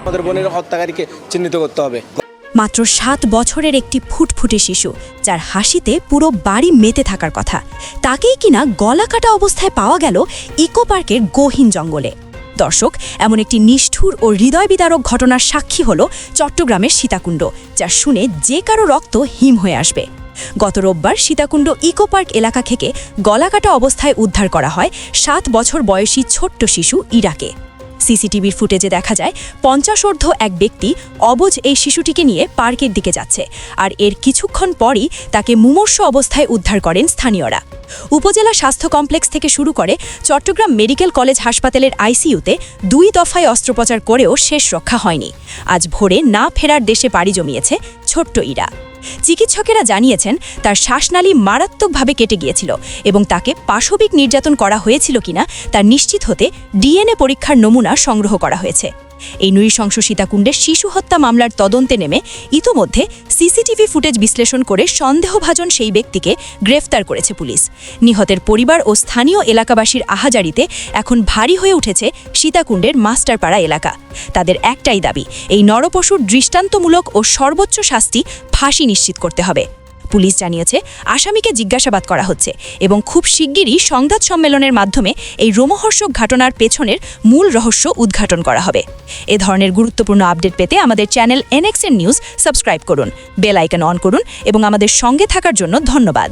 আমাদের বোনের হত্যাকারীকে চিহ্নিত করতে হবে। মাত্র 7 বছরের একটি ফুটফুটে শিশু, যার হাসিতে পুরো বাড়ি মেতে থাকার কথা, তাকেই কিনা গলাকাটা অবস্থায় পাওয়া গেল ইকো পার্কের গহীন জঙ্গলে। দর্শক, এমন একটি নিষ্ঠুর ও হৃদয়বিদারক ঘটনার সাক্ষী হল চট্টগ্রামের সীতাকুণ্ড, যা শুনে যে কারো রক্ত হিম হয়ে আসবে। গত রোববার সীতাকুণ্ড ইকো পার্ক এলাকা থেকে গলাকাটা অবস্থায় উদ্ধার করা হয় 7 বছর বয়সী ছোট্ট শিশু ইরাকে। সিসিটিভির ফুটেজে দেখা যায় 50 এক ব্যক্তি অবুঝ এই শিশুটিকে নিয়ে পার্কের দিকে যাচ্ছে, আর এর কিছুক্ষণ পরই তাকে মুমূর্ষু অবস্থায় উদ্ধার করেন স্থানীয়রা। উপজেলা স্বাস্থ্য কমপ্লেক্স থেকে শুরু করে চট্টগ্রাম মেডিকেল কলেজ হাসপাতালের আইসিইউতে 2 দফায় অস্ত্রোপচার করেও শেষ রক্ষা হয়নি। আজ ভোরে না ফেরার দেশে পাড়ি জমিয়েছে ছোট্ট ইরা। চিকিৎসকেরা জানিয়েছেন তার শ্বাসনালী মারাত্মকভাবে কেটে গিয়েছিল এবং তাকে পাশবিক নির্যাতন করা হয়েছিল কিনা তা নিশ্চিত হতে ডিএনএ পরীক্ষার নমুনা সংগ্রহ করা হয়েছে। এই নৃশংস সীতাকুণ্ডের শিশু হত্যা মামলার তদন্তে নেমে ইতোমধ্যে সিসিটিভি ফুটেজ বিশ্লেষণ করে সন্দেহভাজন সেই ব্যক্তিকে গ্রেফতার করেছে পুলিশ। নিহতের পরিবার ও স্থানীয় এলাকাবাসীর আহাজারিতে এখন ভারী হয়ে উঠেছে সীতাকুণ্ডের মাস্টারপাড়া এলাকা। তাদের একটাই দাবি, এই নরপশুর দৃষ্টান্তমূলক ও সর্বোচ্চ শাস্তি ফাঁসি নিশ্চিত করতে হবে। পুলিশ জানিয়েছে আসামিকে জিজ্ঞাসাবাদ করা হচ্ছে এবং খুব শিগগিরই সংবাদ সম্মেলনের মাধ্যমে এই রোমহর্ষক ঘটনার পেছনের মূল রহস্য উদ্ঘাটন করা হবে। এ ধরনের গুরুত্বপূর্ণ আপডেট পেতে আমাদের চ্যানেল NXN নিউজ সাবস্ক্রাইব করুন, বেল আইকন অন করুন এবং আমাদের সঙ্গে থাকার জন্য ধন্যবাদ।